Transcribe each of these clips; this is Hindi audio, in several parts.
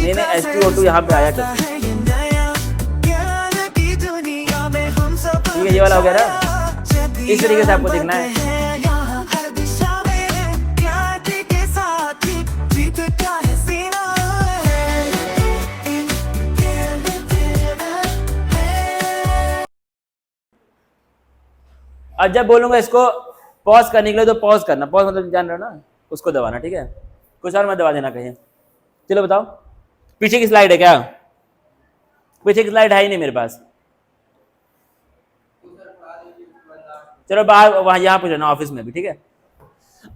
नहीं नहीं H2O2 यहाँ पे आया कैसे? ठीक है, ये वाला हो गया ना, इस तरीके से आपको देखना है। अब जब बोलूंगा इसको पॉज करने के लिए तो पॉज करना, पॉज मतलब जान रहे हो ना, उसको दबाना, ठीक है, कुछ और मत दबा देना कहीं। चलो बताओ, पीछे की स्लाइड है क्या? पीछे की स्लाइड है ही नहीं मेरे पास। चलो बाहर वहां यहाँ पे जाना, ऑफिस में भी, ठीक है।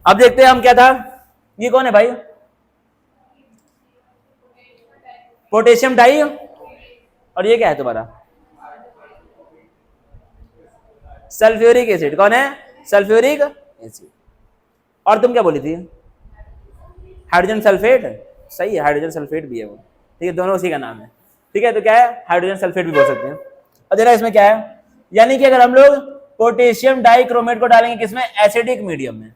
अब देखते हैं हम क्या था, ये कौन है भाई? पोटेशियम डाई, और ये क्या है तुम्हारा? Sulphuric acid. कौन है? Sulphuric acid. और तुम क्या बोली थी? Hydrogen sulphate. सही है, हाइड्रोजन सल्फेट भी है वो, ठीक है, दोनों उसी का नाम है, ठीक है। तो क्या है? हाइड्रोजन सल्फेट भी बोल सकते हैं। और जरा इसमें क्या है, यानी कि अगर हम लोग पोटेशियम डाइक्रोमेट को डालेंगे किसमें? एसिडिक मीडियम में,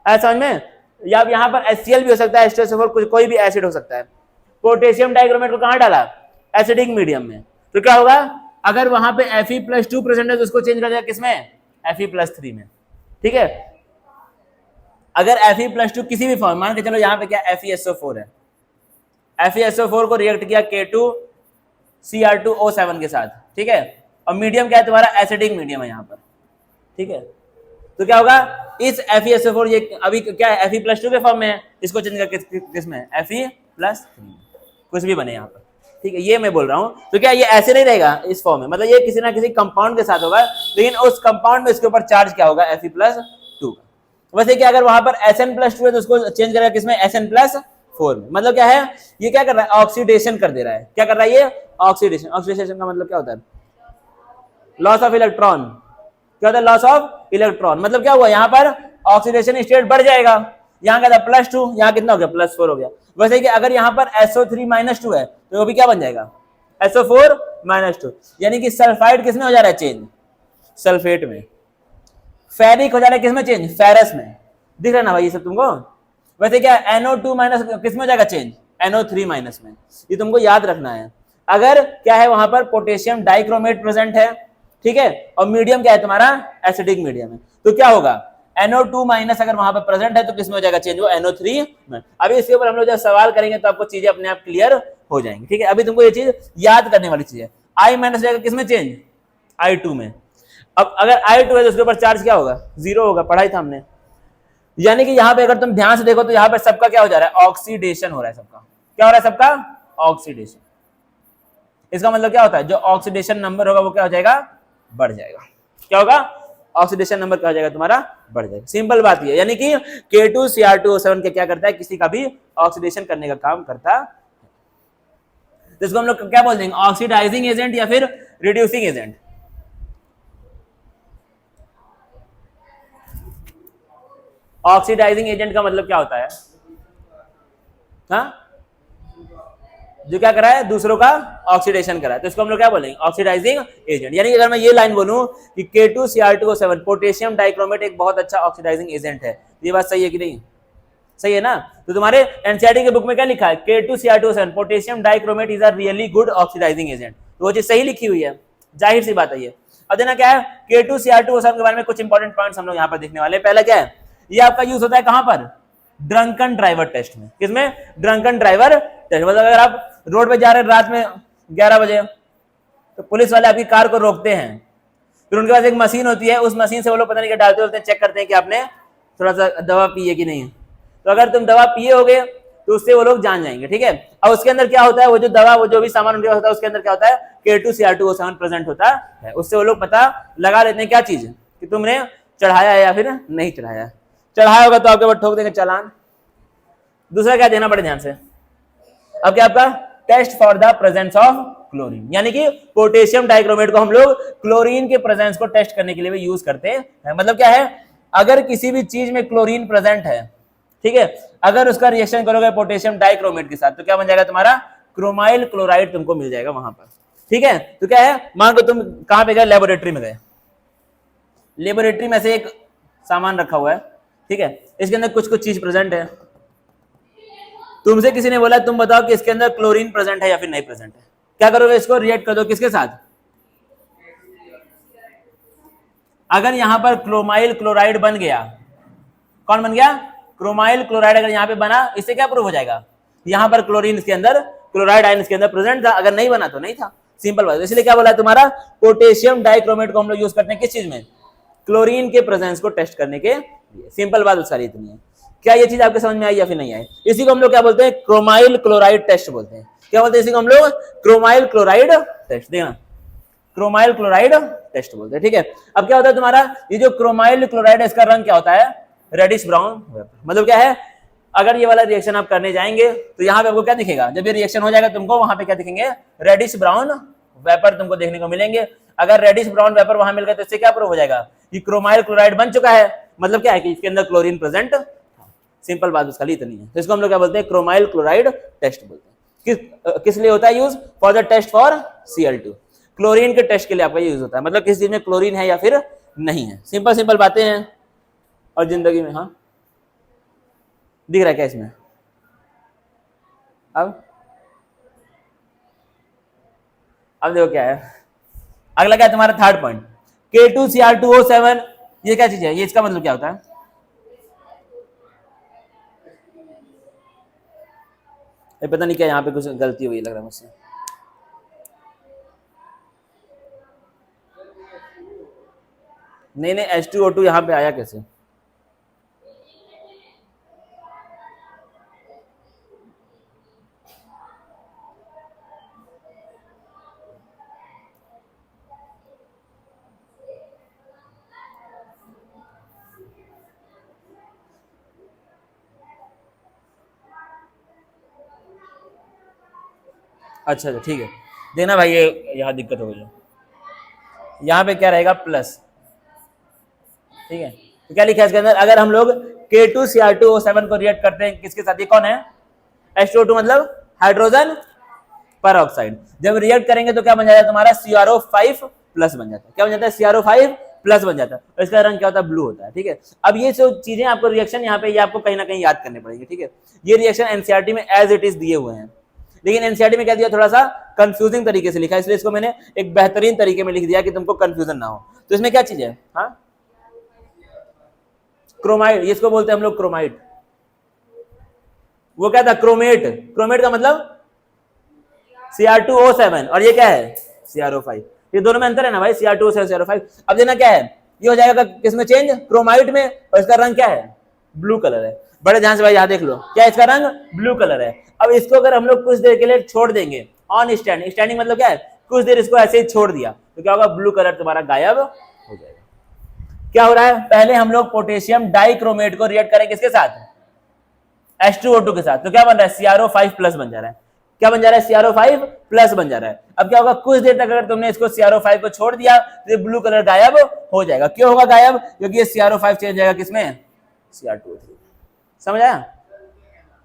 समझ में? या यहाँ पर HCl भी हो सकता है, H2SO4, कोई भी एसिड हो सकता है। पोटेशियम डाइक्रोमेट को कहाँ डाला? एसिडिक मीडियम में। तो क्या होगा, अगर वहां पे Fe+2 प्रेजेंट है तो उसको चेंज कर देगा किसमें? Fe+3 में, ठीक है। अगर Fe+2 किसी भी फॉर्म, मान के चलो यहाँ पे क्या FeSO4 है, FeSO4 को रिएक्ट किया K2Cr2O7 के साथ, ठीक है, और मीडियम क्या है तुम्हारा? एसिडिक मीडियम है यहाँ पर, ठीक है। तो क्या होगा, इस FeSO4 ये अभी क्या है? Fe+2 के फॉर्म में है, इसको चेंज करके किसमें? Fe+3, कुछ भी बने यहाँ पर, ठीक है, ये मैं बोल रहा हूँ। तो क्या ये ऐसे नहीं रहेगा इस फॉर्म में, मतलब ये किसी ना किसी कंपाउंड के साथ होगा, लेकिन उस कंपाउंड में इसके ऊपर चार्ज क्या होगा? Fe+2 का। वैसे कि अगर वहां पर Sn+2 है तो उसको चेंज करेगा किसमें? Sn+4 में। मतलब क्या है, ये क्या कर रहा है? ऑक्सीडेशन कर दे रहा है। क्या कर रहा है ये? ऑक्सीडेशन। ऑक्सीडेशन का मतलब क्या होता है? Loss of electron. क्या होता है? Loss of electron. मतलब क्या हुआ, यहाँ पर ऑक्सीडेशन स्टेट बढ़ जाएगा। यहाँ क्या था? +2, यहाँ कितना हो गया? +4 हो गया। वैसे कि अगर यहाँ पर SO3-2 है तो वो भी क्या बन जाएगा? SO4-2, यानी कि सल्फाइड किसमें हो जा रहा है चेंज? सल्फेट में। फेरिक हो जा रहा है किसमें चेंज? फेरस में। दिख रहा है ना भाई ये सब तुमको? वैसे क्या NO2- किसमें हो जाएगा चेंज? NO3- में। ये तुमको याद रखना है। अगर क्या है वहां पर पोटेशियम डाइक्रोमेट प्रेजेंट है, ठीक है, और मीडियम क्या है तुम्हारा? एसिडिक मीडियम है, तो क्या होगा? NO2- अगर वहां पर प्रेजेंट है तो किसमें हो जाएगा चेंज? वो NO3 में। अभी इसके ऊपर हम लोग जब सवाल करेंगे तो आपको चीजें अपने आप क्लियर हो जाएंगी, ठीक है। अभी तुमको ये चीज याद करने वाली चीज है। I- जाएगा किसमें चेंज? I2 में। अब अगर I2 है तो उसके ऊपर चार्ज क्या होगा? 0 होगा, पढ़ाई था हमने। यानी कि यहाँ पे अगर तुम ध्यान से देखो तो यहाँ पे सबका क्या हो जा रहा है? ऑक्सीडेशन हो रहा है सबका। क्या हो रहा है सबका? ऑक्सीडेशन। इसका मतलब क्या होता है? जो ऑक्सीडेशन नंबर होगा वो क्या हो जाएगा? बढ़ जाएगा। क्या होगा? ऑक्सीडेशन नंबर क्या हो जाएगा तुम्हारा? बढ़ जाएगा। सिंपल बात ये, यानी कि K2Cr2O7 क्या करता है? किसी का भी ऑक्सीडेशन करने का काम करता है। तो इसको हम लोग क्या बोल देंगे? ऑक्सीडाइजिंग एजेंट या फिर रिड्यूसिंग एजेंट। ऑक्सीडाइजिंग एजेंट का मतलब क्या होता है? हाँ, जो क्या करा है? दूसरों का ऑक्सीडेशन करा है, तो इसको हम लोग क्या बोलेंगे? Oxidising agent. यानी अगर मैं ये लाइन बोलूं कि K2Cr2O7 पोटेशियम डाइक्रोमेट एक बहुत अच्छा ऑक्सीडाइजिंग एजेंट है, ये बात सही है कि नहीं? सही है ना? तो तुम्हारे एनसीईआरटी के बुक में क्या लिखा है? K2Cr2O7 potassium dichromate is a really good oxidising agent, तो वो चीज सही लिखी हुई है, जाहिर सी बात है ये। अब देना क्या है, K2Cr2O7 के बारे में कुछ इंपॉर्टेंट पॉइंट्स हम लोग यहाँ पर देखने वाले हैं। पहला क्या है, ये आपका यूज होता है कहां पर? ड्रंकन ड्राइवर टेस्ट में। किसमें? Drunken driver test. मतलब अगर आप रोड पे जा रहे हैं रात में 11 बजे तो पुलिस वाले आपकी कार को रोकते हैं, फिर उनके पास एक मशीन होती है, उस मशीन से वो लोग पता नहीं क्या डालते होते हैं, चेक करते हैं कि आपने थोड़ा सा दवा पी है कि नहीं। तो अगर तुम दवा पिए होगे तो उससे वो लोग जान जाएंगे, ठीक है। और उसके अंदर क्या होता है? वो जो दवा, वो जो भी सामान उनके पास होता है उसके अंदर क्या होता है? K2Cr2O7 प्रेजेंट होता है। उससे वो लोग पता लगा लेते हैं क्या चीज, कि तुमने चढ़ाया है या फिर नहीं चढ़ाया। चढ़ाया होगा तो आपके ऊपर ठोक देंगे चालान। दूसरा क्या देना पड़े ध्यान से, अब क्या आपका? Test for the presence of chlorine, यानी कि पोटेशियम डाइक्रोमेट को हम लोग क्लोरीन के प्रेजेंस को टेस्ट करने के लिए भी यूज करते हैं। मतलब क्या है, अगर किसी भी चीज में क्लोरीन प्रेजेंट है, ठीक है, अगर उसका रिएक्शन करोगे पोटेशियम डाइक्रोमेट के साथ तो क्या बन जाएगा तुम्हारा? क्रोमाइल क्लोराइड तुमको मिल जाएगा वहां पर, ठीक है। तो क्या है, मान लो तुम कहां पे गए? लेबोरेटरी में गए। लेबोरेटरी में से एक सामान रखा हुआ है, ठीक है, इसके अंदर कुछ कुछ चीज प्रेजेंट है, तुमसे किसी ने बोला तुम बताओ कि इसके अंदर क्लोरीन प्रेजेंट है या फिर नहीं प्रेजेंट है, क्या करोगे? इसको रिएक्ट कर दो किसके साथ? अगर यहां पर क्रोमाइल क्लोराइड बन गया, कौन बन गया? क्रोमाइल क्लोराइड अगर यहां पे बना, इससे क्या प्रूव हो जाएगा? यहां पर क्लोरीन इसके अंदर, क्लोराइड आयन इसके अंदर प्रेजेंट था, अगर नहीं बना तो नहीं था, सिंपल बात। इसलिए क्या बोला तुम्हारा? पोटेशियम डाइक्रोमेट को हम लोग यूज करते हैं किस चीज में? क्लोरीन के प्रेजेंस को टेस्ट करने के लिए। सिंपल बात सारी इतनी है। क्या ये चीज आपके समझ में आई या फिर नहीं आई? इसी को हम लोग क्या बोलते हैं? क्रोमाइल क्लोराइड टेस्ट बोलते हैं। क्या बोलते हैं इसी को हम लोग? Chromyl chloride test. देखना, क्रोमाइल क्लोराइड टेस्ट बोलते हैं, ठीक है। अब क्या होता है तुम्हारा, ये जो क्रोमाइल क्लोराइड है इसका रंग क्या होता है? Reddish brown vapour. मतलब क्या है, अगर ये वाला रिएक्शन आप करने जाएंगे तो यहाँ पे आपको क्या दिखेगा? जब ये रिएक्शन हो जाएगा तुमको वहां पे क्या दिखेंगे? रेडिश ब्राउन वेपर तुमको देखने को मिलेंगे। अगर रेडिश ब्राउन वेपर वहां मिल गए तो इससे क्या प्रूव हो जाएगा कि क्रोमाइल क्लोराइड बन चुका है। मतलब क्या है कि इसके अंदर क्लोरीन प्रेजेंट। सिंपल बात खाली इतनी है। तो इसको हम लोग क्या बोलते हैं? क्रोमाइल क्लोराइड टेस्ट बोलते हैं। किस लिए होता है use? For the test for Cl2। Chlorine के टेस्ट के लिए आपका यूज होता है, मतलब किस चीज में क्लोरीन है या फिर नहीं है। सिंपल सिंपल बातें हैं। और जिंदगी में, हाँ दिख रहा है क्या इसमें? अब देखो क्या है अगला, क्या है तुम्हारा थर्ड पॉइंट, K2Cr2O7। ये क्या चीज है? ये इसका मतलब क्या होता है? पता नहीं क्या यहाँ पे कुछ गलती हुई लग रहा है मुझसे। नहीं H2O2 यहाँ पे आया कैसे? अच्छा ठीक है, देखना भाई ये यहाँ दिक्कत हो गई है। यहाँ पे क्या रहेगा? प्लस, ठीक है। तो क्या लिखा है इसके अंदर? अगर हम लोग K2Cr2O7 को रिएक्ट करते हैं किसके साथ? ये कौन है? H2O2 मतलब हाइड्रोजन पर ऑक्साइड। जब रिएक्ट करेंगे तो क्या बन जाता है तुम्हारा? CrO5 प्लस बन जाता है। क्या बन जाता है? CrO5 प्लस बन जाता है। और इसका रंग क्या होता है? ब्लू होता है, ठीक है। अब ये जो चीजें आपको रिएक्शन यहाँ पे ये आपको कहीं ना कहीं याद करने पड़ेंगे, ठीक है। ये रिएक्शन एनसीईआरटी में एज इट इज दिए हुए हैं, लेकिन एनसीईआरटी में क्या दिया? थोड़ा सा कंफ्यूजिंग तरीके से लिखा है, इसलिए इसको मैंने एक बेहतरीन तरीके में लिख दिया कि तुमको कंफ्यूजन ना हो। तो इसमें क्या चीज है? हाँ, क्रोमाइड, इसको बोलते हैं हम लोग क्रोमाइड। वो क्या था? क्रोमेट। क्रोमेट का मतलब Cr2O7 और ये क्या है? CrO5। ये दोनों में अंतर है ना भाई, Cr2O7 CrO5। अब देना क्या है? ये हो जाएगा किसमें चेंज? क्रोमाइड में। और इसका रंग क्या है? ब्लू कलर है। बड़े ध्यान से भाई यहाँ देख लो, क्या इसका रंग? ब्लू कलर है। अब इसको अगर हम लोग कुछ देर के लिए छोड़ देंगे ऑन स्टैंडिंग, स्टैंडिंग मतलब क्या है? कुछ देर इसको ऐसे ही छोड़ दिया तो क्या होगा? ब्लू कलर तुम्हारा गायब हो जाएगा। क्या हो रहा है? पहले हम लोग पोटेशियम डाइक्रोमेट को रिएक्ट करें किसके साथ? H2O2 के साथ। तो क्या बन रहा है? CrO5 प्लस बन जा रहा है। क्या बन जा रहा है? CrO5 प्लस बन जा रहा है। अब क्या होगा? कुछ देर तक अगर तुमने इसको CrO5 को छोड़ दिया तो ये ब्लू कलर गायब हो जाएगा। क्यों होगा गायब? क्योंकि ये CrO5 चेंज जाएगा किसमें? Cr2O3। समझ आया?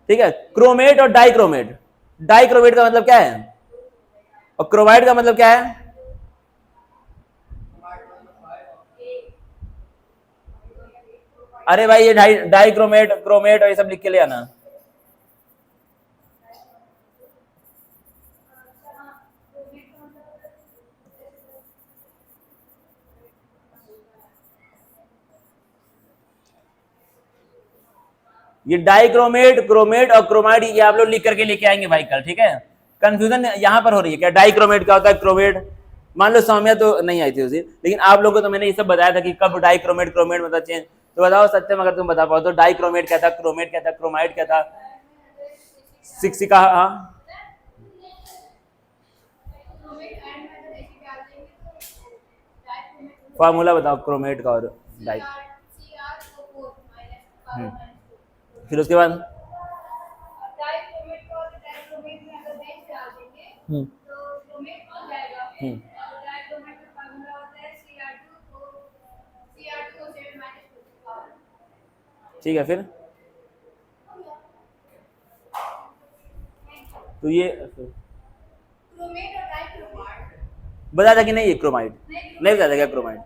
ठीक है। क्रोमेट और डाइक्रोमेट, डाइक्रोमेट का मतलब क्या है और क्रोमाइड का मतलब क्या है? अरे भाई ये डाइक्रोमेट, क्रोमेट और ये सब लिख के ले आना। ये डाइक्रोमेट, क्रोमेट और क्रोमाइड ये आप लोग लिख करके लेके आएंगे भाई कल, ठीक है। कंफ्यूजन यहाँ पर हो रही है क्या? डाइक्रोमेट क्या होता है, क्रोमेट मान लो सौम्या तो नहीं आई थी उसी, लेकिन आप लोगों को तो मैंने ये सब बताया था कि कब डाइक्रोमेट क्रोमेट मतलब चेंज। तो बताओ सत्यम अगर तुम बता पाओ तो डाइक्रोमेट क्या था, क्रोमेट क्या था, क्रोमाइड क्या था? शिक्षिका, हाँ फॉर्मूला बताओ क्रोमेट का और डाइक। फिर उसके बाद ठीक है। फिर तो ये बता था कि नहीं ये क्रोमाइड नहीं बता था क्या क्रोमाइड?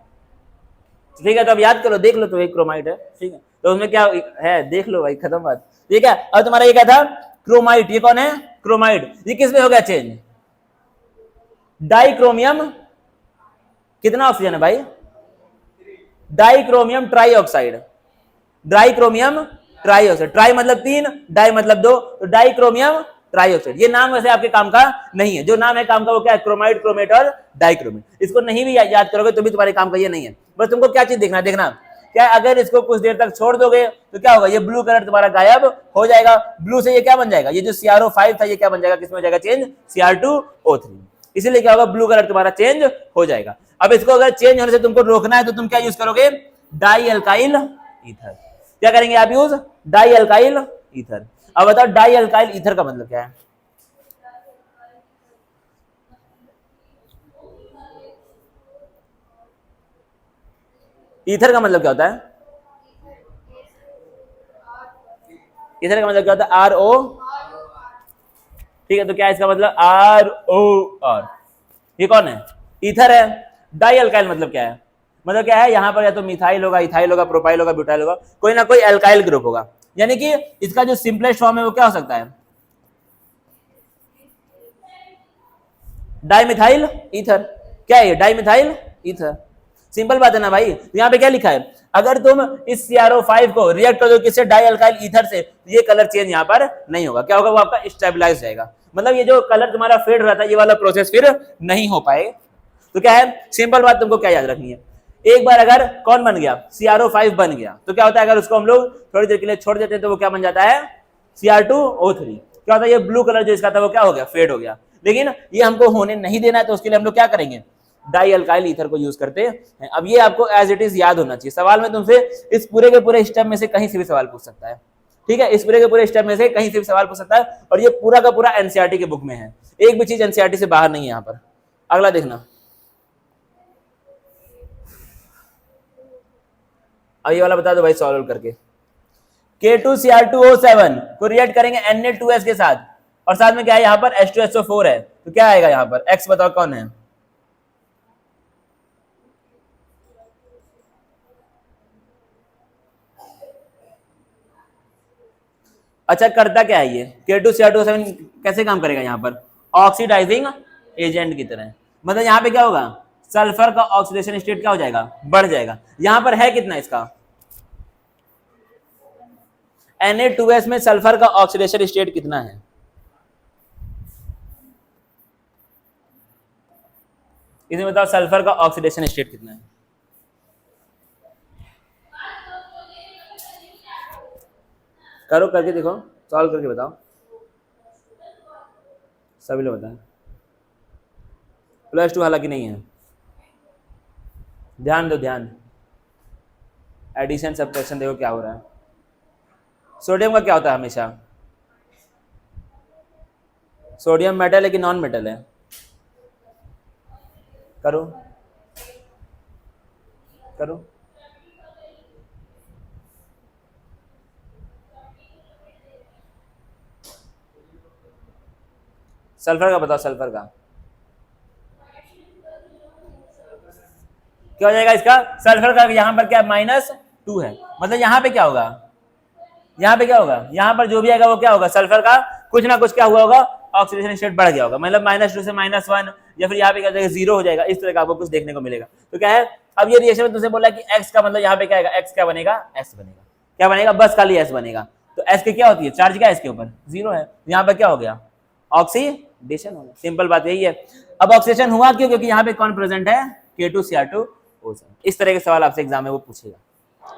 ठीक है, तो अब याद करो, देख लो, तो एक क्रोमाइड है, ठीक है। तो उसमें क्या है देख लो भाई, खत्म बात। ठीक है। अब तुम्हारा ये क्या था? क्रोमाइट, ये कौन है? क्रोमाइड। ये किस में हो गया चेंज? डाइक्रोमियम, कितना ऑक्सीजन है भाई? डाइक्रोमियम ट्राइऑक्साइड, डाइक्रोमियम ट्राइऑक्साइड, ट्राई मतलब 3, डाई मतलब 2, तो डाइक्रोमियम ट्राइऑक्साइड। ये नाम वैसे आपके काम का नहीं है, जो नाम है काम का वो क्या है? क्रोमाइड, क्रोमेट और डाइक्रोमेट। इसको नहीं भी याद करोगे तो भी तुम्हारे काम का ये नहीं है। बस तुमको क्या चीज देखना, क्या अगर इसको कुछ देर तक छोड़ दोगे तो क्या होगा? ये ब्लू कलर तुम्हारा गायब हो जाएगा। ब्लू से ये क्या बन जाएगा? ये जो CrO5 था ये क्या बन जाएगा? किसमें हो जाएगा चेंज? Cr2O3। इसीलिए क्या होगा? ब्लू कलर तुम्हारा चेंज हो जाएगा। अब इसको अगर चेंज होने से तुमको रोकना है तो तुम क्या यूज करोगे? Die alkyl ether. क्या करेंगे आप यूज? Die alkyl ether. अब बताओ डाई अल्काइल ईथर का मतलब क्या है? ईथर का मतलब क्या होता है? ईथर का मतलब क्या होता है? RO, ठीक है। तो क्या है इसका मतलब? ROR। ये कौन है? ईथर है। डाई अल्काइल मतलब क्या है? मतलब क्या है? यहां पर या तो मिथाइल होगा, इथाइल होगा, प्रोपाइल होगा, ब्यूटाइल होगा, कोई ना कोई अल्काइल ग्रुप होगा। यानी कि इसका जो सिंपलेस्ट फॉर्म है वो क्या हो सकता है? Dimethyl ether. क्या है ये? Dimethyl ether. सिंपल बात है ना भाई। यहाँ पे क्या लिखा है? अगर तुम इस CrO5 को रिएक्ट कर दो किससे? डाई अल्काइल ईथर से, ये कलर चेंज यहाँ पर नहीं होगा। क्या होगा? वो आपका स्टेबलाइज जाएगा। मतलब ये जो कलर तुम्हारा फेड रहा था ये वाला प्रोसेस फिर नहीं हो पाएगा। तो क्या है? सिंपल बात तुमको क्या याद रखनी है? एक बार अगर कौन बन गया? CrO5 बन गया तो क्या होता है? अगर उसको हम लोग थोड़ी देर के लिए छोड़ देते हैं तो वो क्या बन जाता है? Cr2O3। क्या होता है? ये ब्लू कलर जो इसका था वो क्या हो गया? फेड हो गया। लेकिन ये हमको होने नहीं देना है तो उसके लिए हम लोग क्या करेंगे? डाई अल्काइल ईथर को यूज करते हैं। अब ये आपको एज इट इज याद होना चाहिए। सवाल में तुमसे इस पूरे के पूरे स्टेप में से कहीं से भी सवाल पूछ सकता है। ठीक है, इस पूरे के पूरे स्टेप में से कहीं से भी सवाल पूछ सकता है। और ये पूरा का पूरा एनसीईआरटी के बुक में है। एक भी चीज एनसीईआरटी से बाहर नहीं है यहाँ पर। अगला देखना। अब ये वाला बता दो भाई सॉल्व करके। K2Cr2O7 को रिएक्ट करेंगे Na2S के साथ और साथ में क्या है? यहाँ पर H2SO4 है। तो क्या आएगा यहाँ पर? X बताओ कौन है? अच्छा, करता क्या है ये? K2Cr2O7 कैसे काम करेगा यहाँ पर? ऑक्सीडाइजिंग एजेंट की तरह। मतलब यहाँ पे क्या होगा? सल्फर का ऑक्सीडेशन स्टेट क्या हो जाएगा? बढ़ जाएगा। यहाँ पर है कितना इसका? Na2S में सल्फर का ऑक्सीडेशन स्टेट कितना है? इसमें बताओ सल्फर का ऑक्सीडेशन स्टेट कितना है? करो, करके देखो, सॉल्व करके बताओ। सभी लोग बताएं। +2 हालांकि नहीं है। ध्यान दो, ध्यान। एडिशन सब्ट्रैक्शन देखो क्या हो रहा है। सोडियम का क्या होता है हमेशा? सोडियम मेटल है कि नॉन मेटल है? करो करो। सल्फर का बताओ, सल्फर का क्या हो जाएगा इसका? सल्फर का यहाँ पर क्या? -2 है। मतलब यहाँ पे क्या होगा? यहाँ पे क्या होगा? यहाँ पर जो भी आएगा वो क्या होगा? सल्फर का कुछ ना कुछ क्या हुआ होगा? ऑक्सीडेशन स्टेट बढ़ गया होगा। मतलब -2 से -1 या फिर यहाँ पे क्या हो जाएगा? 0 हो जाएगा। इस तरह का आपको कुछ देखने को मिलेगा। तो क्या है? अब ये रिएक्शन में तुमसे बोला कि x का मतलब यहाँ पे क्या आएगा? x क्या बनेगा? s बनेगा। क्या बनेगा? बस खाली s बनेगा। तो s की क्या होती है? चार्ज क्या है इसके ऊपर? 0 है। यहाँ पर क्या हो गया? ऑक्सीडेशन हो गया। सिंपल बात यही है। अब ऑक्सीडेशन हुआ क्यों? क्योंकि यहाँ पे कौन प्रेजेंट है? K2Cr2O7। इस तरह के सवाल आपसे एग्जाम में वो पूछेगा।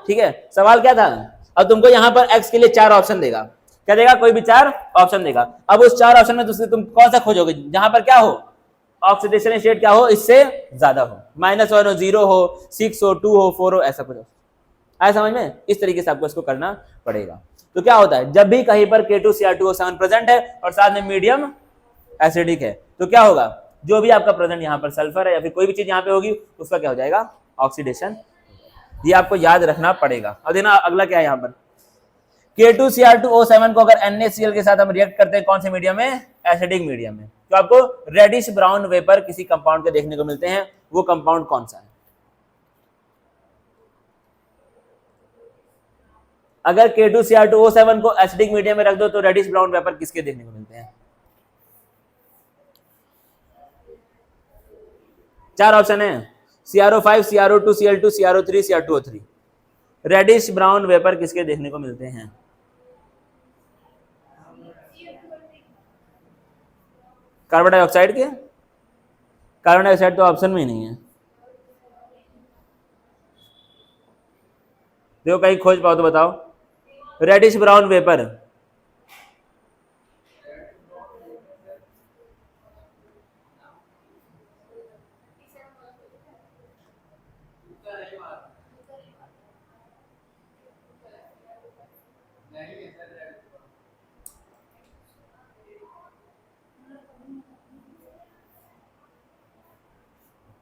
ठीक है, सवाल क्या था? अब तुमको यहाँ पर x के लिए 4 ऑप्शन देगा। क्या देगा? कोई भी 4 ऑप्शन देगा। अब उस 4 ऑप्शन में तुम कौन सा खोजोगे जहां पर क्या हो? ऑक्सीडेशन स्टेट क्या हो? इससे ज्यादा हो। -1 हो, 0 हो, 6 हो, 2 हो, 4 हो, ऐसा कुछ हो। आया समझ में? इस तरीके से आपको इसको करना पड़ेगा। तो क्या होता है? जब भी कहीं पर K2Cr2O7 प्रेजेंट है और साथ में मीडियम एसिडिक है तो क्या होगा? जो भी आपका प्रेजेंट यहाँ पर सल्फर है या फिर कोई भी चीज यहाँ पे होगी उसका क्या हो जाएगा? ऑक्सीडेशन। ये आपको याद रखना पड़ेगा। अब देखना अगला क्या है यहाँ पर। K2Cr2O7 को अगर NaCl के साथ हम रिएक्ट करते हैं कौन से मीडियम में? एसिडिक मीडियम में। तो आपको रेडिश ब्राउन वेपर किसी कंपाउंड के देखने को मिलते हैं। वो कंपाउंड कौन सा है? अगर K2Cr2O7 को एसिडिक मीडियम में रख दो तो रेडिश ब्राउन वेपर किसके देखने को मिलते हैं? 4 ऑप्शन है, CrO5, CrO2, Cl2, CrO3, Cr2O3। Reddish brown vapour किसके देखने को मिलते हैं? कार्बन डाइऑक्साइड के? कार्बन डाइऑक्साइड तो ऑप्शन में ही नहीं है। देखो कहीं खोज पाओ तो बताओ। रेडिश ब्राउन वेपर,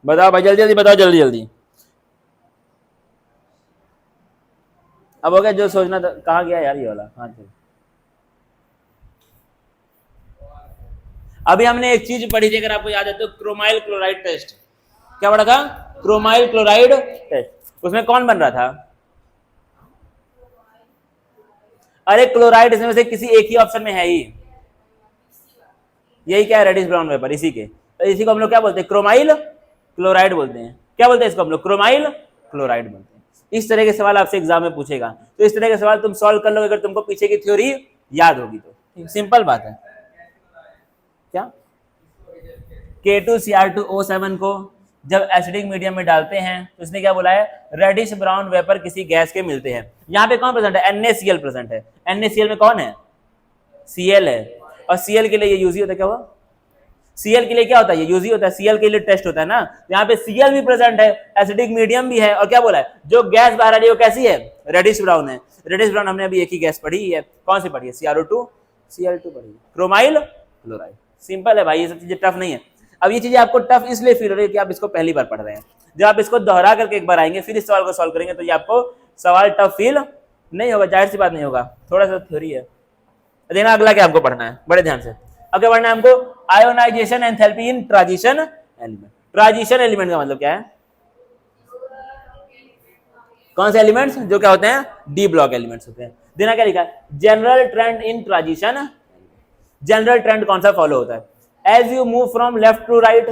बताओ भाई, जल्दी जल्दी बताओ, जल्दी जल्दी। अब हो गया जो सोचना था। कहाँ गया यार ये वाला? हाँ चलो, अभी हमने एक चीज पढ़ी थी, अगर आपको याद है तो, क्रोमाइल क्लोराइड टेस्ट। क्या पढ़ा था? Chromyl chloride test. उसमें कौन बन रहा था? अरे क्लोराइड इसमें से किसी एक ही ऑप्शन में है ही। यही क्या है? रेडिश ब्राउन वेपर, इसी के। तो इसी को हम लोग क्या बोलते हैं? क्रोमाइल क्लोराइड बोलते हैं। क्या बोलते हैं इसको हम लोग? क्रोमाइल क्लोराइड बोलते हैं। इस तरह के सवाल आपसे एग्जाम में पूछेगा, तो इस तरह के सवाल तुम सॉल्व कर लोगे अगर तुमको पीछे की थ्योरी याद होगी तो। सिंपल बात है। क्या? K2Cr2O7 को जब एसिडिक मीडियम में डालते हैं तो इसने क्या बोला है? रेडिश ब्राउन वेपर किसी गैस के मिलते हैं। यहाँ पे कौन प्रेजेंट है? NaCl प्रेजेंट है। NaCl में कौन है? Cl है। और Cl के लिए ये यूजी होता है। क्या हुआ? Cl के लिए क्या होता है? ये यूजी होता है। Cl के लिए टेस्ट होता है ना। यहाँ पे Cl भी प्रेजेंट है, एसिडिक मीडियम भी है, और क्या बोला है? जो गैस बाहर आ रही है वो कैसी है? रेडिश ब्राउन है। रेडिश ब्राउन हमने अभी एक ही गैस पढ़ी है। कौन सी पढ़ी है? CrO2, Cl2 पढ़ी है। Chromyl chloride. सिंपल है भाई, ये सब चीजें टफ नहीं है। अब ये चीजें आपको टफ इसलिए फील हो रही है कि आप इसको पहली बार पढ़ रहे हैं। जब आप इसको दोहरा करके एक बार आएंगे फिर इस सवाल को सॉल्व करेंगे तो ये आपको सवाल टफ फील नहीं होगा, जाहिर सी बात नहीं होगा। थोड़ा सा थ्योरी है। देखना अगला क्या आपको पढ़ना है, बड़े ध्यान से। अब क्या पढ़ना है हमको? आयोनाइजेशन एंथैल्पी इन ट्रांजिशन एलिमेंट। ट्रांजिशन एलिमेंट का मतलब क्या है? कौन से एलिमेंट्स जो क्या होते हैं? डी ब्लॉक एलिमेंट्स होते हैं। देना क्या लिखा है? General trend in transition. General trend कौन सा फॉलो होता है? As you move from left to right,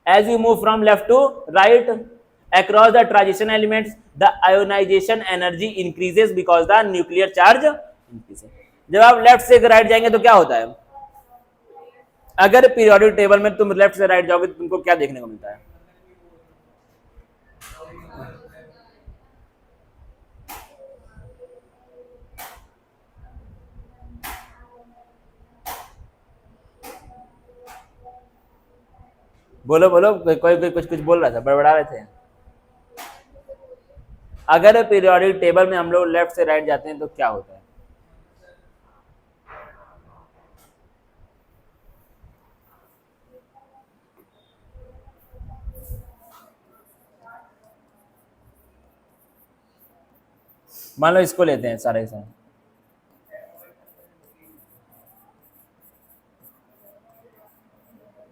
as you move from left to right across the transition elements, the ionization energy increases because the nuclear charge increases. जब आप लेफ्ट से राइट जाएंगे तो क्या होता है? अगर पीरियोडिक टेबल में तुम लेफ्ट से राइट जाओगे तो तुमको क्या देखने को मिलता है? बोलो बोलो, कोई कुछ कुछ बोल रहा था, बड़बड़ा रहे थे। अगर पीरियोडिक टेबल में हम लोग लेफ्ट से राइट जाते हैं तो क्या होता है? मान लो इसको लेते हैं सारे सारे।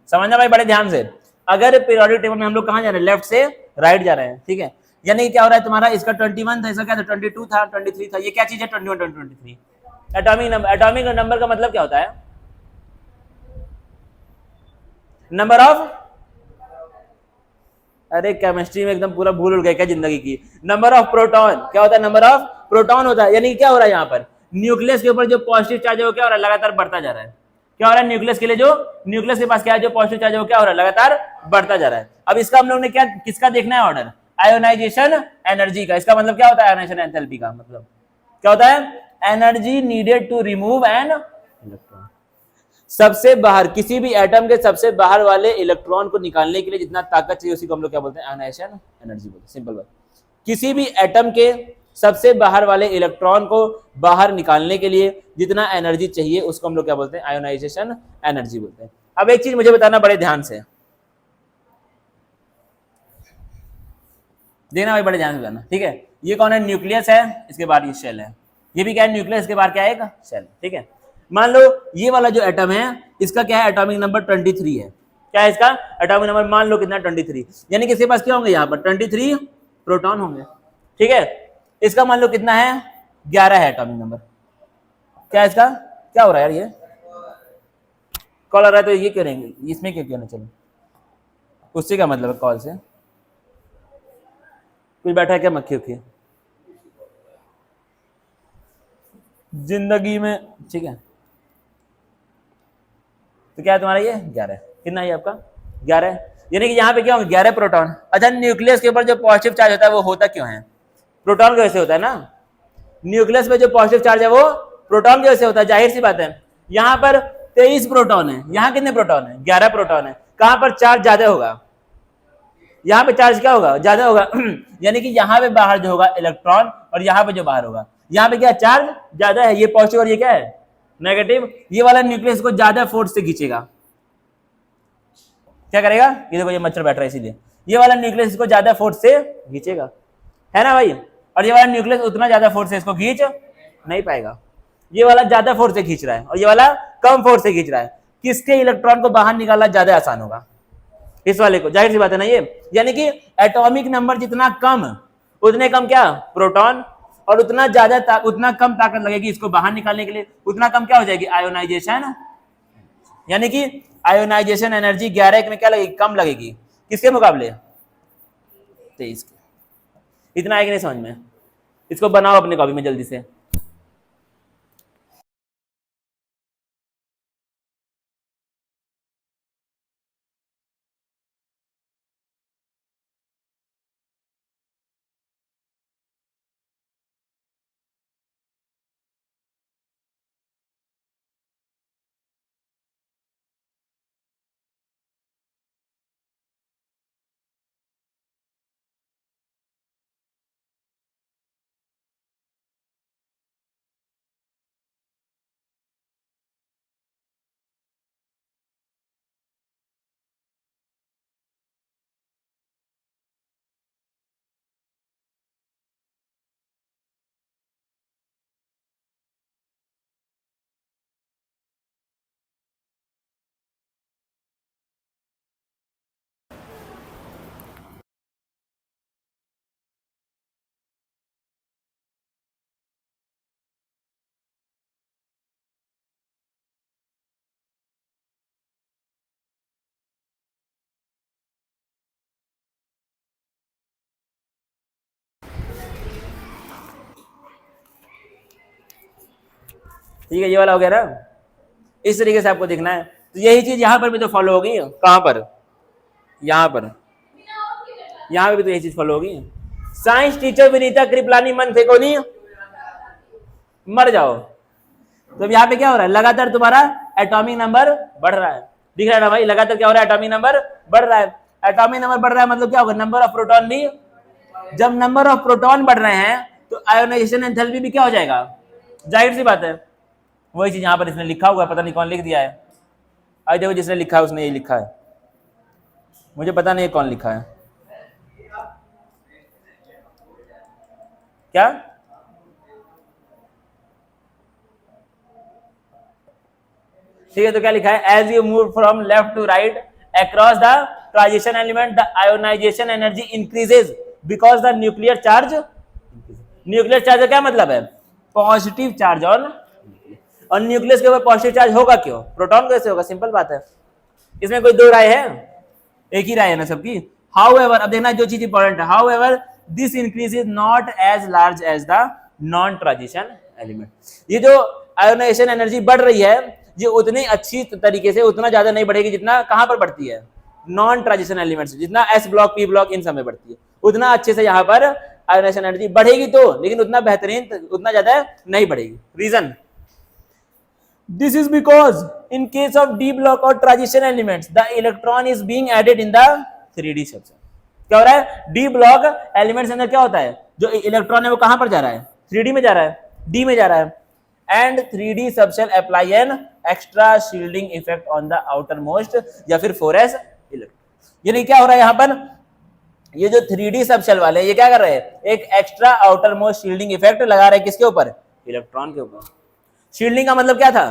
समझना भाई बड़े ध्यान से। अगर पीरियोडिक टेबल में हम लोग कहां जा रहे हैं? लेफ्ट से राइट जा रहे हैं, ठीक है। यानी क्या हो रहा है तुम्हारा? इसका 21 था, इसका क्या था? 22 था, 23 था। ये क्या चीज है? 21, 23। Atomic number. एटॉमिक नंबर का मतलब क्या होता है? नंबर ऑफ, अरे केमिस्ट्री में एकदम पूरा भूल उड़ गया क्या जिंदगी की? Number of proton. क्या होता है? नंबर ऑफ प्रोटॉन होता है। यानी क्या हो रहा है यहाँ पर? न्यूक्लियस के ऊपर जो पॉजिटिव चार्ज है वो क्या हो रहा है? लगातार बढ़ता जा रहा है। क्या हो रहा है? न्यूक्लियस के लिए जो न्यूक्लियस के पास क्या है? जो पॉजिटिव चार्ज है वो क्या हो रहा है? लगातार बढ़ता जा रहा है। अब इसका हम लोग ने क्या किसका देखना है ऑर्डर? आयोनाइजेशन एनर्जी का। इसका मतलब क्या होता है? आयोनाइजेशन एंथैल्पी का मतलब क्या होता है? Energy needed to remove an electron. सबसे बाहर, किसी भी एटम के सबसे बाहर वाले इलेक्ट्रॉन को निकालने के लिए जितना ताकत चाहिए उसी को हम लोग क्या बोलते हैं? आयोनाइजेशन एनर्जी बोलते हैं। सिंपल बात। किसी भी एटम के सबसे बाहर वाले इलेक्ट्रॉन को बाहर निकालने के लिए जितना एनर्जी चाहिए उसको हम लोग क्या बोलते हैं? आयोनाइजेशन एनर्जी बोलते हैं। अब एक चीज मुझे बताना बड़े ध्यान से, देखना भाई बड़े ध्यान से बताना, ठीक है। ये कौन है? न्यूक्लियस है, इसके बाद ये शेल है। ये भी क्या है? न्यूक्लियस के बाद क्या है? शेल, ठीक है। मान लो ये वाला जो एटम है इसका क्या है? एटॉमिक नंबर 23 है। क्या है इसका एटॉमिक नंबर, मान लो कितना 23, यानी कि इसके पास क्या होंगे यहाँ पर 23 प्रोटॉन होंगे, ठीक है। इसका मान लो कितना है 11 है एटॉमिक नंबर। क्या इसका क्या हो रहा है यार, ये कॉल आ रहा है तो ये करेंगे, इसमें क्या कहना, चलो उससे क्या मतलब है, कॉल से कुछ बैठा है क्या मक्खी उक्खी जिंदगी में, ठीक है। तो क्या है तुम्हारा ये 11, कितना है आपका 11, यानी कि यहाँ पे क्या होंगे 11 प्रोटॉन। अच्छा, न्यूक्लियस के ऊपर जो पॉजिटिव चार्ज होता है वो होता क्यों है, प्रोटॉन की वजह से होता है ना। न्यूक्लियस पे जो पॉजिटिव चार्ज है वो प्रोटॉन की वजह से होता है, जाहिर सी बात है। यहाँ पर 23 प्रोटॉन है, यहाँ कितने प्रोटॉन है 11 प्रोटॉन है, कहां पर चार्ज ज्यादा होगा, यहाँ पे चार्ज क्या होगा ज्यादा होगा यानी कि यहाँ पे बाहर जो होगा इलेक्ट्रॉन और यहाँ पे जो बाहर होगा, यहाँ पे क्या चार्ज ज्यादा है, ये पॉजिटिव और ये क्या है नेगेटिव। ये वाला न्यूक्लियस को ज्यादा फोर्स से खींचेगा, क्या करेगा, ये देखो ये मच्छर बैठ रहा है इसीलिए, ये वाला न्यूक्लियस इसको ज्यादा फोर्स से खींचेगा, है ना भाई। और ये वाला न्यूक्लियस उतना ज्यादा फोर्स से इसको खींच नहीं पाएगा, ये वाला ज्यादा फोर्स से खींच रहा है और ये वाला कम फोर्स से खींच रहा है। किसके इलेक्ट्रॉन को बाहर निकालना ज्यादा आसान होगा, इस वाले को, जाहिर सी बात है ना ये। यानी कि एटॉमिक नंबर जितना कम उतने कम क्या प्रोटॉन, और उतना ज्यादा उतना कम ताकत लगेगी इसको बाहर निकालने के लिए, उतना कम क्या हो जाएगी आयोनाइजेशन, यानी कि आयोनाइजेशन एनर्जी 11 में क्या लगेगी कम लगेगी, किसके मुकाबले 23 के। इतना आएगा नहीं समझ में, इसको बनाओ अपने कॉपी में जल्दी से। ठीक है, ये वाला हो गया ना, इस तरीके से आपको देखना है। तो यही चीज यहाँ पर भी तो फॉलो होगी, कहां पर, यहाँ पर, यहाँ पे भी तो यही चीज फॉलो होगी। साइंस टीचर विनीता कृपलानी मन फेंको नहीं, मर जाओ। तो यहाँ पे क्या हो रहा है, लगातार तुम्हारा एटॉमिक नंबर बढ़ रहा है, दिख रहा है ना भाई, लगातार क्या हो रहा है एटॉमिक नंबर बढ़ रहा है। एटॉमिक नंबर बढ़ रहा है मतलब क्या होगा, नंबर ऑफ प्रोटॉन भी, जब नंबर ऑफ प्रोटॉन बढ़ रहे हैं तो आयोनाइजेशन एंथैल्पी भी क्या हो जाएगा, जाहिर सी बात है। वही चीज यहाँ पर इसने लिखा हुआ है, पता नहीं कौन लिख दिया है, आज देखो जिसने लिखा है उसने ये लिखा है, मुझे पता नहीं कौन लिखा है क्या। ठीक है, तो क्या लिखा है, as you move from left to right across the transition element the ionisation energy increases because the nuclear charge, nuclear charge का क्या मतलब है पॉजिटिव चार्ज ऑन, और न्यूक्लियस के ऊपर पॉजिटिव चार्ज होगा क्यों, प्रोटॉन कैसे होगा, सिंपल बात है, इसमें कोई दो राय है, एक ही राय है ना सबकी। हाउएवर, अब देखना जो चीज इंपॉर्टेंट है, however this increase is not as large as the non transition element. ये जो आयोनाइजेशन एनर्जी बढ़ रही है ये उतनी अच्छी तरीके से उतना ज्यादा नहीं बढ़ेगी जितना कहां पर बढ़ती है नॉन ट्रांजिशन एलिमेंट से, जितना S block P block in सब में बढ़ती है उतना अच्छे से यहाँ पर आयोनाइजेशन एनर्जी बढ़ेगी तो, लेकिन उतना बेहतरीन उतना ज्यादा नहीं बढ़ेगी। Reason, this is because in case of d block or transition elements the electron is being added in the 3d section। क्या हो रहा है, d block एलिमेंट्स अंदर क्या होता है, जो इलेक्ट्रॉन है वो कहां पर जा रहा है 3d में जा रहा है, d में जा रहा है, and 3d subshell apply an extra shielding effect on the outer most या फिर 4s इलेक्ट्रॉन। यानी क्या हो रहा है यहाँ पर, ये जो 3d सबशेल वाले ये क्या कर रहे हैं, एक extra outer most shielding effect लगा रहे हैं किसके ऊपर, इलेक्ट्रॉन के ऊपर। शील्डिंग का मतलब क्या था,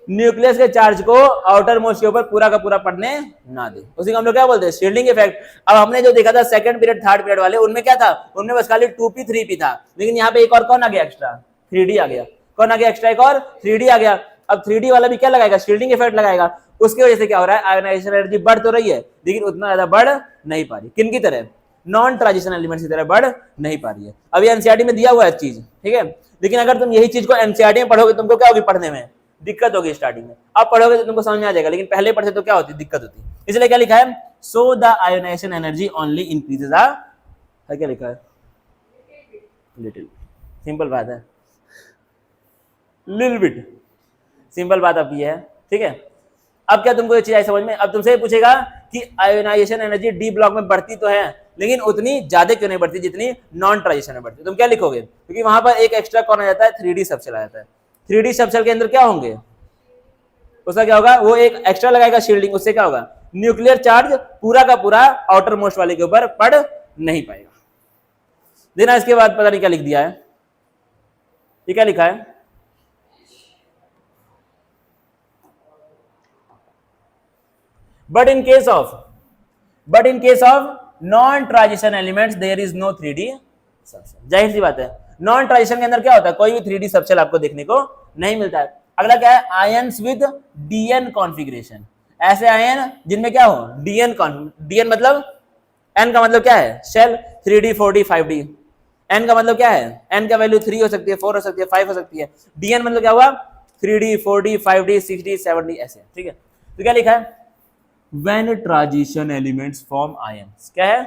न्यूक्लियस के चार्ज को आउटर मोस्ट के ऊपर पूरा का पूरा पड़ने ना दे, उसी को हम लोग क्या बोलते हैं, शील्डिंग इफेक्ट। अब हमने जो देखा था सेकंड पीरियड थर्ड पीरियड वाले, उनमें क्या था, उनमें बस खाली 2p 3p था, लेकिन यहाँ पे एक और कौन आ गया एक्स्ट्रा, 3d आ गया। कौन आ गया एक्स्ट्रा, एक और 3d आ गया। अब 3d वाला भी क्या लगाएगा, शील्डिंग इफेक्ट लगाएगा। उसकी वजह से क्या हो रहा है, आयोनाइजेशन एनर्जी बढ़ तो रही है लेकिन उतना ज्यादा बढ़ नहीं पा रही, किन की तरह, नॉन ट्रांजिशन एलिमेंट्स की तरह बढ़ नहीं पा रही है। अभी एनसीईआरटी में दिया हुआ है चीज, ठीक है, लेकिन अगर तुम यही चीज को एनसीईआरटी में पढ़ोगे तुमको क्या होगी, पढ़ने में दिक्कत होगी स्टार्टिंग में। अब पढ़ोगे तो तुमको समझ में आ जाएगा, लेकिन पहले पढ़ते तो क्या होती, दिक्कत होती। इसलिए क्या लिखा है, so the ionisation energy only increases है, क्या लिखा है, लिटिल, सिंपल बात है, लिटिल बिट, सिंपल बात अब ये है, ठीक है। अब क्या तुमको ये चीज आई समझ में, अब तुमसे पूछेगा कि आयोनाइजेशन एनर्जी डी ब्लॉक में बढ़ती तो है लेकिन उतनी ज्यादा क्यों नहीं बढ़ती जितनी नॉन ट्रांजिशन में बढ़ती, तुम क्या लिखोगे, क्योंकि वहां पर एक एक्स्ट्रा कौन आ जाता है, 3d सबशेल आ जाता है। 3d सबशेल के अंदर क्या होंगे, उसका क्या होगा, वो एक एक्स्ट्रा लगाएगा शील्डिंग, उससे क्या होगा, न्यूक्लियर चार्ज पूरा का पूरा आउटर मोस्ट वाले के ऊपर पड़ नहीं पाएगा। देना इसके बाद पता नहीं क्या लिख दिया है, ये क्या लिखा है, but in case of non-transition elements there is no 3d subshell. जाहिर सी बात है, नॉन ट्रांजिशन के अंदर क्या होता है, कोई भी 3d सबशेल आपको देखने को नहीं मिलता है। अगला क्या है, आयन्स विद डीएन कॉन्फ़िगरेशन, ऐसे आयन जिनमें क्या हो, डीएन मतलब एन का मतलब क्या है, shell, 3d 4d 5d, N का मतलब क्या है, एन का वैल्यू 3 हो सकती है, 4 हो सकती है, 5 हो सकती है, डीएन मतलब क्या हुआ, 3d 4d 5d 6d 7d ऐसे, ठीक है। तो क्या लिखा है, When transition elements form ions, क्या है,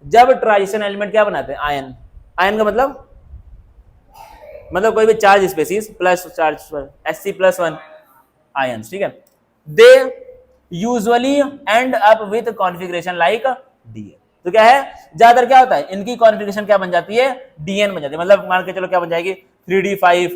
जब ट्रांजिशन एलिमेंट क्या बनाते हैं, आयन। आयन का मतलब कोई भी charge species plus charge Sc+1 ions, ठीक है। They usually end up with configuration like D N. तो क्या है, ज्यादातर क्या होता है, इनकी कॉन्फ़िगरेशन क्या बन जाती है, डीएन बन जाती है, मतलब मान के चलो क्या बन जाएगी, 3d 5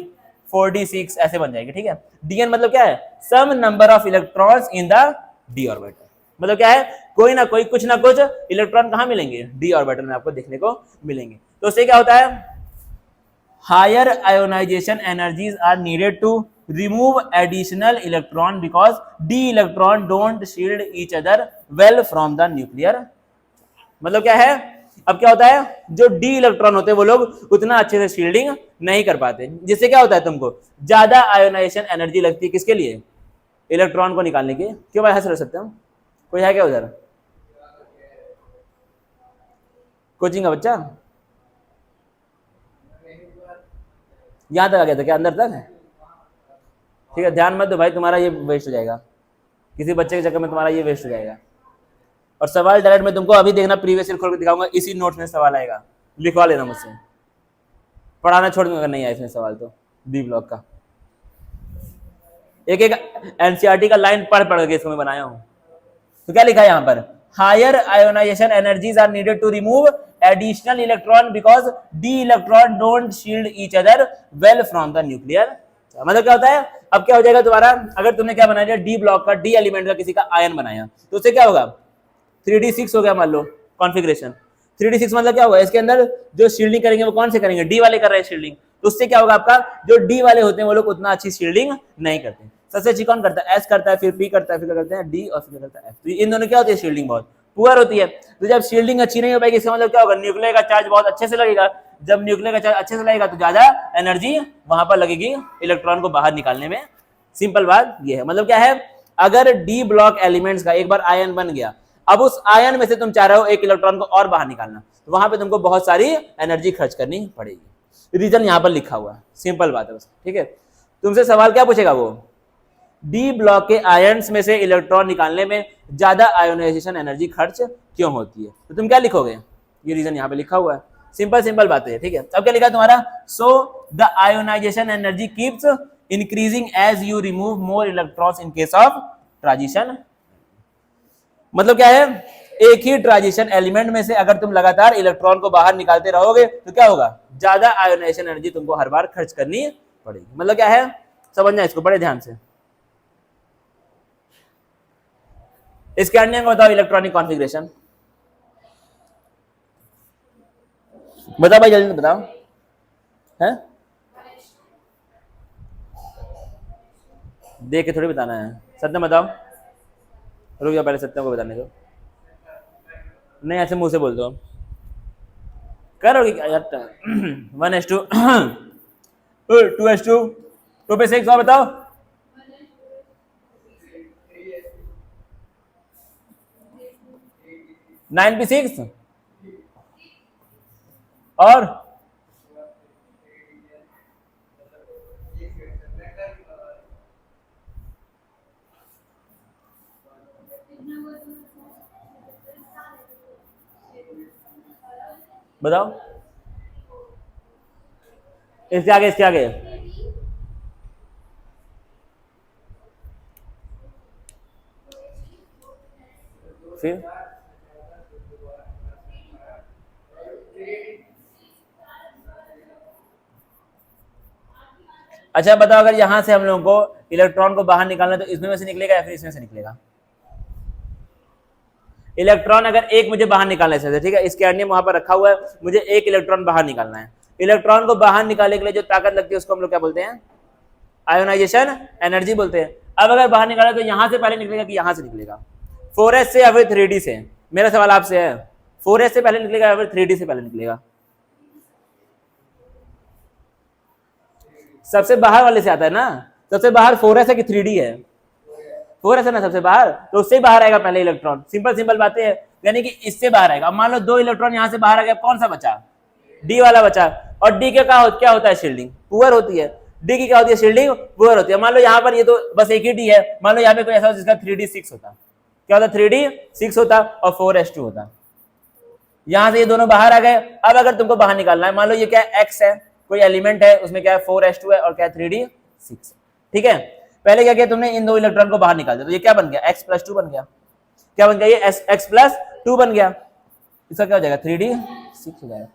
4d 6 ऐसे बन जाएगी, ठीक है। डीएन मतलब क्या है, some number of electrons in the D orbital, मतलब क्या है, कोई ना कोई कुछ ना कुछ इलेक्ट्रॉन कहां मिलेंगे, डी ऑर्बिटल में आपको देखने को मिलेंगे। तो उससे क्या होता है, higher ionization energies are needed to remove additional electron because d electron don't shield each other well from the nuclear. मतलब क्या है, अब क्या होता है, जो डी इलेक्ट्रॉन होते हैं वो लोग उतना अच्छे से शील्डिंग नहीं कर पाते, जिससे क्या होता है, तुमको ज्यादा आयोनाइजेशन एनर्जी लगती है, किसके लिए, इलेक्ट्रॉन को निकालने के। क्यों भाई हंस रह सकते हो, कोई है क्या उधर, कोचिंग का बच्चा यहां तक आ गया था क्या, अंदर तक, ठीक है, ध्यान मत दो भाई, तुम्हारा ये वेस्ट हो जाएगा, किसी बच्चे के चक्कर में तुम्हारा ये वेस्ट हो जाएगा। और सवाल डायरेक्ट मैं तुमको अभी देखना, प्रीवियस ईयर खोल के दिखाऊंगा, इसी नोट्स में सवाल आएगा, लिखवा लेना मुझसे, पढ़ाना छोड़ दूंगा अगर नहीं आया इसमें सवाल तो, डी ब्लॉक का एक एनसीईआरटी का लाइन पढ़ के इसको मैं बनाया हूं। तो क्या लिखा है यहाँ पर, higher ionization energies are needed to remove additional electron because d electron don't shield each other well from the nuclear. मतलब क्या होता है, अब क्या हो जाएगा तुम्हारा, अगर तुमने क्या बनाया डी ब्लॉक का, डी एलिमेंट का किसी का आयन बनाया, तो उससे क्या होगा, 3d6 हो गया मान लो कॉन्फ़िगरेशन, 3d6 मतलब क्या होगा, इसके अंदर जो शील्डिंग करेंगे वो कौन से करेंगे, डी वाले कर रहे हैं शील्डिंग, तो उससे क्या होगा, आपका जो डी वाले होते हैं वो लोग उतना अच्छी शील्डिंग नहीं करते। सबसे अच्छी कौन करता है, एस करता है, फिर पी करता है, फिर करते हैं डी, और फिर करता है एफ। तो इन दोनों क्या होती है, शील्डिंग बहुत पुअर होती है। तो जब शील्डिंग अच्छी नहीं हो पाएगी, इसका मतलब क्या होगा, न्यूक्लियर का चार्ज बहुत अच्छे से लगेगा, जब न्यूक्लियर का चार्ज अच्छे से लगेगा तो ज्यादा एनर्जी वहां पर लगेगी इलेक्ट्रॉन को बाहर निकालने में। सिंपल बात ये है, मतलब क्या है, अगर डी ब्लॉक एलिमेंट्स का एक बार आयन बन गया, अब उस आयन में से तुम चाह रहे हो एक इलेक्ट्रॉन को और बाहर निकालना, तो वहां पे तुमको बहुत सारी एनर्जी खर्च करनी पड़ेगी। रीजन यहां पर लिखा हुआ है, सिंपल बात है बस, ठीक है। तुमसे सवाल क्या पूछेगा, वो डी ब्लॉक के आयन्स में से इलेक्ट्रॉन निकालने में ज्यादा आयोनाइजेशन एनर्जी खर्च क्यों होती है, तो तुम क्या लिखोगे, ये रीजन यहाँ पे लिखा हुआ है, सिंपल बात है, ठीक है। अब क्या लिखा तुम्हारा, so the ionisation energy keeps increasing as you remove more electrons in case of transition. मतलब क्या है, एक ही ट्रांजिशन एलिमेंट में से अगर तुम लगातार इलेक्ट्रॉन को बाहर निकालते रहोगे तो क्या होगा, ज्यादा आयोनाइजेशन एनर्जी तुमको हर बार खर्च करनी पड़ेगी। मतलब क्या है, समझना इसको बड़े ध्यान से। इसके अन्य को बताओ, इलेक्ट्रॉनिक कॉन्फ़िगरेशन बताओ भाई, जल्दी बताओ, है देख के थोड़ी बताना है। सत्यम बताओ, रुक जाओ पहले सत्यम को बताने दो। नहीं ऐसे मुंह से बोल दो, करोगे क्या यार? 1:2 2:2 2/6 और बताओ। 9/6 और बताओ इसके आगे, इसके आगे फिर अच्छा बताओ, अगर यहां से हम लोगों को इलेक्ट्रॉन को बाहर निकालना है तो इसमें से निकलेगा या फिर इसमें से निकलेगा? इलेक्ट्रॉन अगर एक मुझे बाहर निकालना है, ठीक है, इसके एडियम वहां पर रखा हुआ है, मुझे एक इलेक्ट्रॉन बाहर निकालना है। इलेक्ट्रॉन को बाहर निकालने के लिए जो ताकत लगती है उसको हम लोग क्या बोलते हैं? आयोनाइजेशन एनर्जी बोलते हैं। अब अगर बाहर निकाला तो यहां से पहले निकलेगा कि यहां से निकलेगा? 4s से या फिर 3d से? मेरा सवाल आपसे है, 4s से पहले निकलेगा या फिर 3d से पहले निकलेगा? सबसे बाहर वाले से आता है ना, सबसे बाहर 4s है कि 3d है? 4s है ना सबसे बाहर, तो उससे बाहर आएगा पहले इलेक्ट्रॉन। सिंपल सिंपल बातें हैं, यानी कि इससे बाहर आएगा। अब मान लो 2 इलेक्ट्रॉन यहां से बाहर आ गया, कौन सा बचा? डी वाला बचा। और डी के क्या होता है? शील्डिंग पुअर होती है। डी की क्या होती है? शील्डिंग पुअर होती है। मान लो यहाँ पर ये तो बस एक ही डी है, मान लो यहाँ पे कोई ऐसा जिसका 3d6 होता, क्या होता? 3d6 होता और 4s2 होता। यहां से ये दोनों बाहर आ गए। अब अगर तुमको बाहर निकालना है, मान लो ये क्या है? x है, कोई एलिमेंट है, उसमें क्या है? 4s2 है और क्या है? 3d6। ठीक है, पहले क्या किया तुमने? इन 2 इलेक्ट्रॉन को बाहर निकाल दिया, तो ये क्या बन गया? x+2 बन गया। क्या बन गया? ये x+2 बन गया। इसका क्या हो जाएगा? 3d6 हो जाएगा।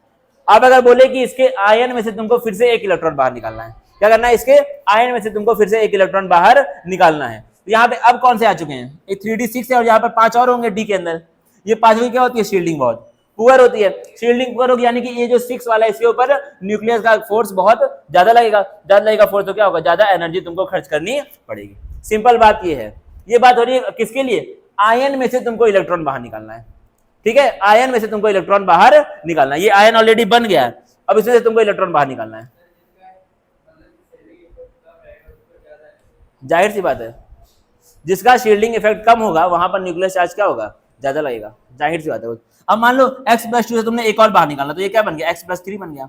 अब अगर बोले कि इसके आयन में से तुमको फिर से एक इलेक्ट्रॉन बाहर निकालना है, क्या करना है? इसके आयन में से तुमको फिर से एक इलेक्ट्रॉन बाहर निकालना है। तो यहाँ पे अब कौन से आ चुके हैं? ये 3d6 है और यहाँ पर 5 और होंगे डी के अंदर। ये 5वीं क्या होती है? शील्डिंग बहुत पुअर होती है। शील्डिंग पुअर होगी, यानी कि ये जो 6 वाला है इसके ऊपर न्यूक्लियस का फोर्स बहुत ज्यादा लगेगा फोर्स, तो क्या होगा? ज्यादा एनर्जी तुमको खर्च करनी पड़ेगी। सिंपल बात ये है। ये बात हो रही है किसके लिए? आयन में से तुमको इलेक्ट्रॉन बाहर निकालना है। ठीक है, आयन में से तुमको इलेक्ट्रॉन बाहर निकालना है। ये आयन ऑलरेडी बन गया है, अब इसमें से तुमको इलेक्ट्रॉन बाहर निकालना है। जाहिर सी बात है, जिसका शील्डिंग इफेक्ट कम होगा वहां पर न्यूक्लियस चार्ज क्या होगा? ज्यादा लगेगा। जाहिर सी बात है। अब मान लो x+2 से तुमने एक और बाहर निकालना, तो ये क्या बन गया? x+3 बन गया।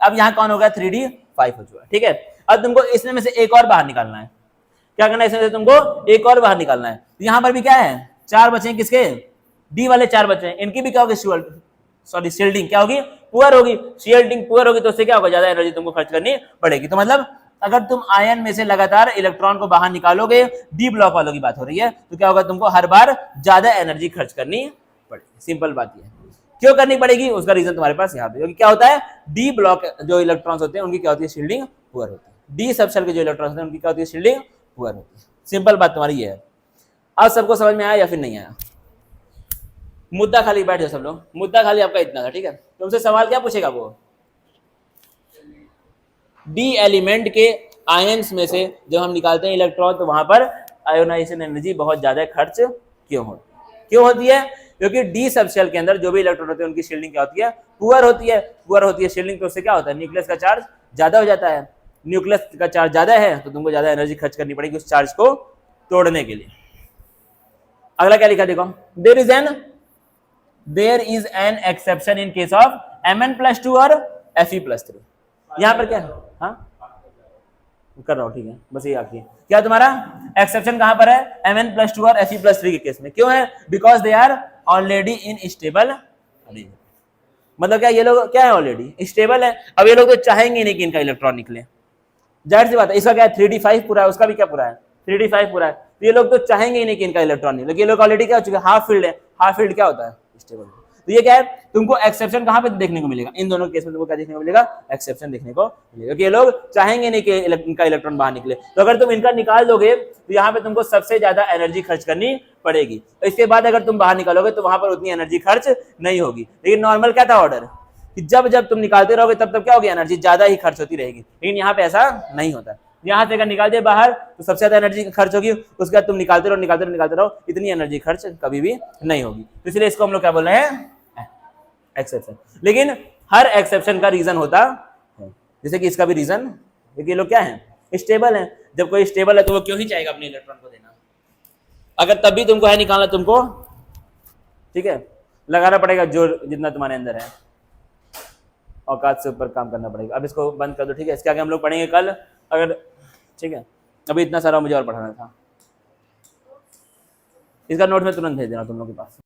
अब यहाँ कौन हो गया? 3d5 हो चुका। ठीक है, अब तुमको इसमें में से एक और बाहर निकालना है। क्या करना है? इसमें से तुमको एक और बाहर निकालना है। यहाँ पर भी क्या है? 4 बचे हैं। किसके? डी वाले 4 बचे हैं। इनकी भी क्या होगी? शील्डिंग क्या होगी? पुअर होगी। शील्डिंग पुअर होगी तो उससे क्या होगा? ज्यादा एनर्जी तुमको खर्च करनी पड़ेगी। तो मतलब अगर तुम आयन में से लगातार इलेक्ट्रॉन को बाहर निकालोगे, डी ब्लॉक वालों की बात हो रही है, तो क्या होगा? तुमको हर बार ज्यादा एनर्जी खर्च करनी पड़ेगी। सिंपल बात यह है। क्यों करनी पड़ेगी? उसका रीजन तुम्हारे पास यहाँ पे, क्योंकि क्या होता है? डी ब्लॉक जो इलेक्ट्रॉन्स होते हैं उनकी क्या होती है? शील्डिंग पुअर होती है। डी सबशेल के जो इलेक्ट्रॉन्स होते हैं उनकी क्या होती है? शील्डिंग पुअर होती है। सिंपल बात तुम्हारी ये है। अब सबको समझ में आया या फिर नहीं आया? मुद्दा खाली बैठ जाओ सब लोग। मुद्दा खाली आपका इतना था। ठीक है, तुमसे सवाल क्या पूछेगा? वो डी एलिमेंट के आयंस में से जब हम निकालते हैं इलेक्ट्रॉन, तो वहां पर आयोनाइजेशन एनर्जी बहुत ज्यादा खर्च क्यों होती है? क्योंकि डी सबशेल के अंदर जो भी इलेक्ट्रॉन होते हैं उनकी शील्डिंग क्या होती है? पुअर होती है। पुअर होती है शील्डिंग, तो उससे क्या होता है? न्यूक्लियस का चार्ज ज्यादा हो जाता है। न्यूक्लियस का चार्ज ज्यादा है तो तुमको ज्यादा एनर्जी खर्च करनी पड़ेगी उस चार्ज को तोड़ने के लिए। अगला क्या लिखा देखो, there is an exception in case of Mn+2 और Fe+3। यहां पर क्या है? हाँ कर रहा हूं, ठीक है, बस ये आखिरी क्या तुम्हारा एक्सेप्शन कहां पर है? Mn+2 और Fe+3 के केस में। क्यों है? Because they are already in stable arrangement. मतलब क्या ये लोग क्या है? ऑलरेडी स्टेबल है। अब ये लोग तो चाहेंगे नहीं कि इनका इलेक्ट्रॉन निकले, जाहिर सी बात है। इसका क्या है? 3d5 पूरा है, उसका भी क्या पूरा है? 3d5 पूरा है। तो ये लोग तो चाहेंगे ही नहीं कि इनका इलेक्ट्रॉन निकले। ये लोग ऑलरेडी क्या हो चुके हैं? हाफ फील्ड है। हाफ फील्ड क्या होता है? स्टेबल। तो ये क्या है? तुमको एक्सेप्शन कहां पे देखने को मिलेगा? इन दोनों केस में तुमको क्या देखने को मिलेगा? एक्सेप्शन देखने को मिलेगा, क्योंकि ये लोग चाहेंगे नहीं कि इनका इलेक्ट्रॉन बाहर निकले। तो अगर तुम इनका निकाल दोगे तो यहाँ पे तुमको सबसे ज्यादा एनर्जी खर्च करनी पड़ेगी। तो इसके बाद अगर तुम बाहर निकालोगे तो वहां पर उतनी एनर्जी खर्च नहीं होगी। लेकिन नॉर्मल क्या था ऑर्डर कि जब जब तुम निकालते रहोगे तब तब क्या होगी? एनर्जी ज्यादा ही खर्च होती रहेगी। लेकिन यहाँ पे ऐसा नहीं होता। यहाँ से अगर निकाल दिया बाहर तो सबसे ज्यादा एनर्जी खर्च होगी, उसके बाद तुम निकालते रहो, इतनी एनर्जी खर्च कभी भी नहीं होगी। तो इसलिए इसको हम लोग क्या बोल रहे हैं, एक्सेप्शन। लेकिन हर एक्सेप्शन का रीजन होता है, जैसे कि इसका भी रीजन, क्योंकि ये लोग क्या है, स्टेबल है। जब कोई स्टेबल है तो वो क्यों ही चाहेगा अपने इलेक्ट्रॉन को देना, अगर तब भी तुमको है निकालना, तुमको ठीक है लगाना पड़ेगा जोर जितना तुम्हारे अंदर है, औकात से ऊपर काम करना पड़ेगा। अब इसको बंद कर दो, ठीक है। इसके आगे हम लोग पढ़ेंगे कल, अगर ठीक है। अभी इतना सारा मुझे और पढ़ाना था, इसका नोट में तुरंत भेज देना तुम लोग के पास।